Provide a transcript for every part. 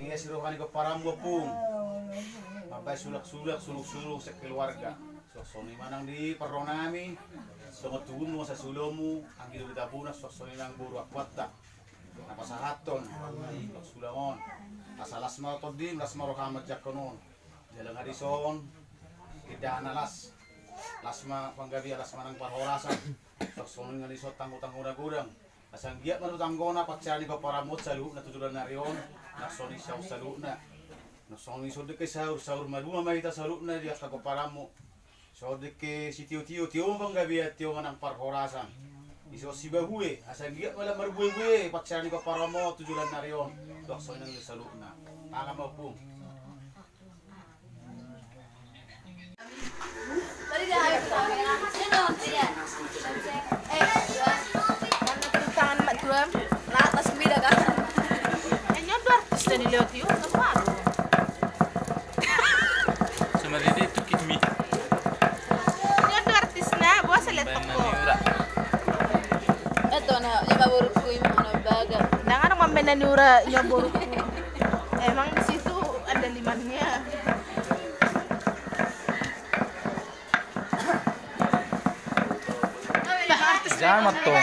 Asengia sirokan ko parambo pung. Mabay sulak-sulak, suluk-suluk sa keluarga. So soni manang di peronami. So matun mo sa sulo mo, ang gilubitabunas so soni nang buru akwata. Napasahaton, sulamon. Asalas mo to din, las mo kamat jakonon. Jalang hadison, tidak analas. Lasma panggabi alas manang parhorasan. So soni nga lisot tango-tango na gudang. Asang giat manutanggona patsani ko paramot sa luhuk na tujulan na riyon. Nasoni siya sa luhuk na. Nasoni so de ke saur maduma mahita sa luhuk na dia ka paramo. So de ke si tio bang gabi at tio manang parhorasan. Iso si bahue, asang giat malam marbuwe patsani ko paramo tujulan na riyon. Dok so nang sa luhuk na. Tanga mo po. Nah, tas bida kan? Nyodor artis dari lihat yuk, apa? Sebenarnya itu kimi. Nyodor artisnya, bos lihat toko. Ito na, lima buruk ko yung ano baga. Jangan membela Nura nyoborku. Emang di situ ada limannya. Jangan matto.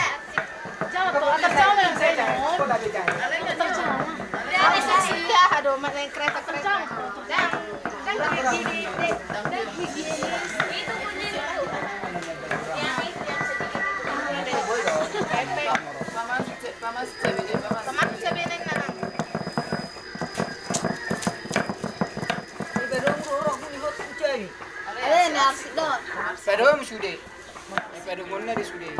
Aduh, mana yang kereta-kereta. Ada na aksidot. Pero mo sude. Pero mo na di sude.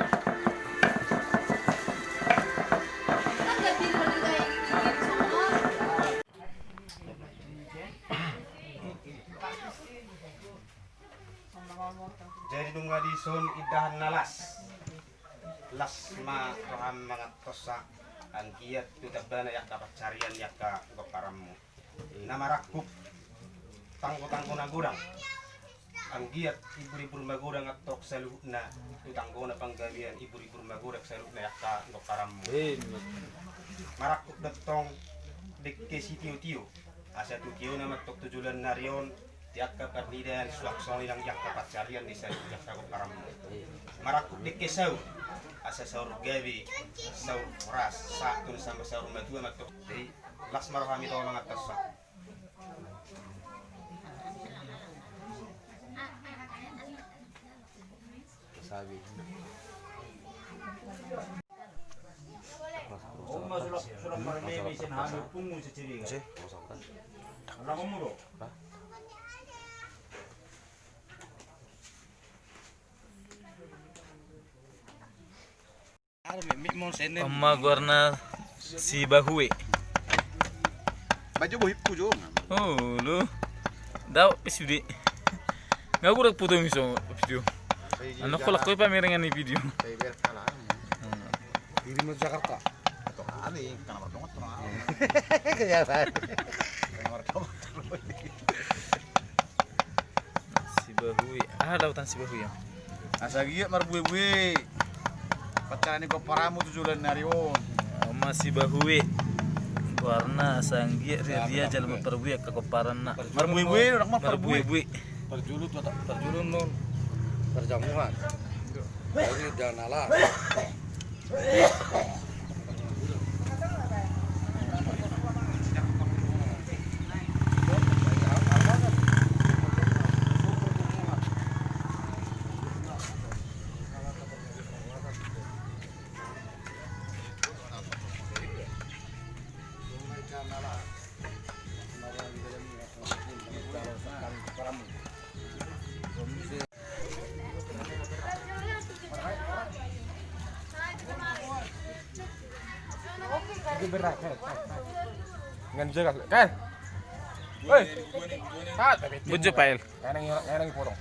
Jadi nung adison idahan nalas. Las ma roham mga tosa ang giat tutabana yak dapat carian yak ka paramu. Namarakuk tangko-tangko na gudang. Ang giat ibu-ibu magurang at tok sa luhuk na tutangko na panggabian ibu-ibu magurang sa luhuk na yak ka paramu. Marakuk datong dekke si tio-tio. Asa tu tio na matok tujulan na riyon. Tiak keperdian suaksoni yang yak pacarian di sana yak aku karam marakuk deke sau asa saur gabi saur ras satu sama saur madua matuk di las marah kami tahu mangat tasa sabi sudah marami sin hamil pungu sa ciri ka alam mo ro Amma gorna si bahue. baju bohip ku jo Oh, lu. Daw pisudi. Ngagurag puto miso video. Ano ko lakoy pa merengan ni video. diri mo sa Jakarta to ani kana martongot to Kaya ba? Si bahue. Ah, lautan si bahue. asagi marbuwe pacani ko paramu tujulan narion Amma si bahue. Warna sanggi dia jalan perbuye ka koparan na. marbuwe nak Perbuye. Terjulun non. Terjamuan. Ini udah nalar. Ngan jaga kan. Woi. Tat. Bujo pael. Kanang potong.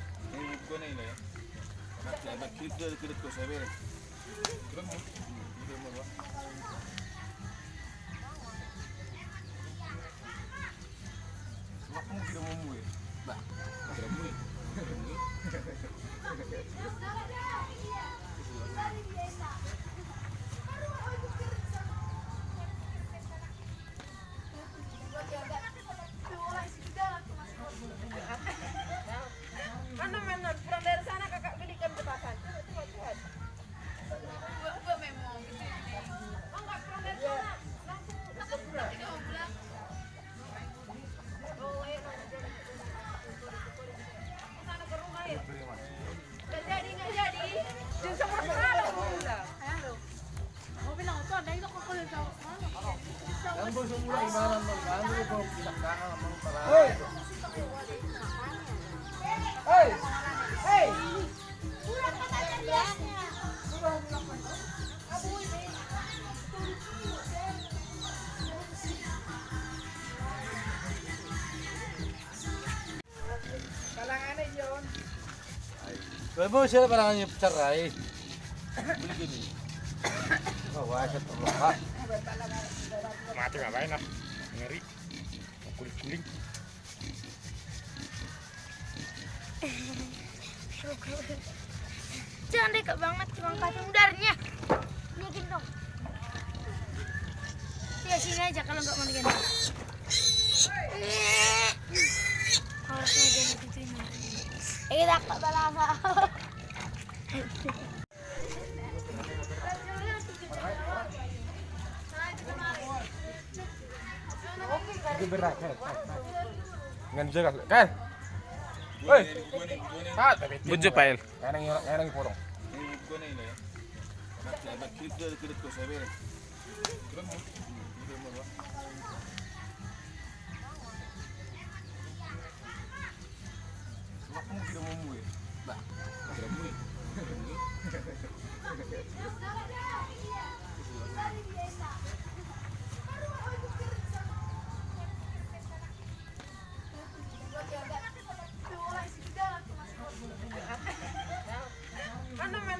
gimana non? Anu kok bisa kangen sama para. Bebo sila parang yung cerai. Beli gini. Oh, wasit Allah. Mati ngapain lah? Ngeri. Kulit kuling. Jangan dekat banget tukang kacang udarnya. Ini dong. Ya sini aja kalau nggak mau diganti. Harusnya jangan gitu ini. Tak lama. Itu berat kan? Ngan jaga kan? Hei. Tat. Bujo pael. Ngarang potong.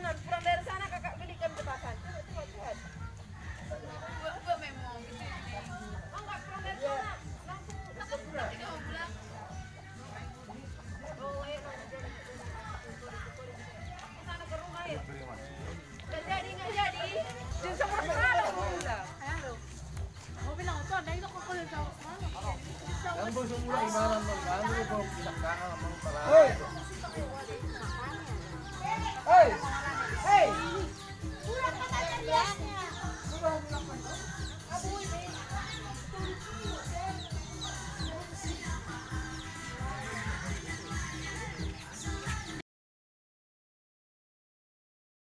Pulang dari sana kakak belikan petasan. Yang busuk mula gimana non? Anu kok bisa kangen sama para.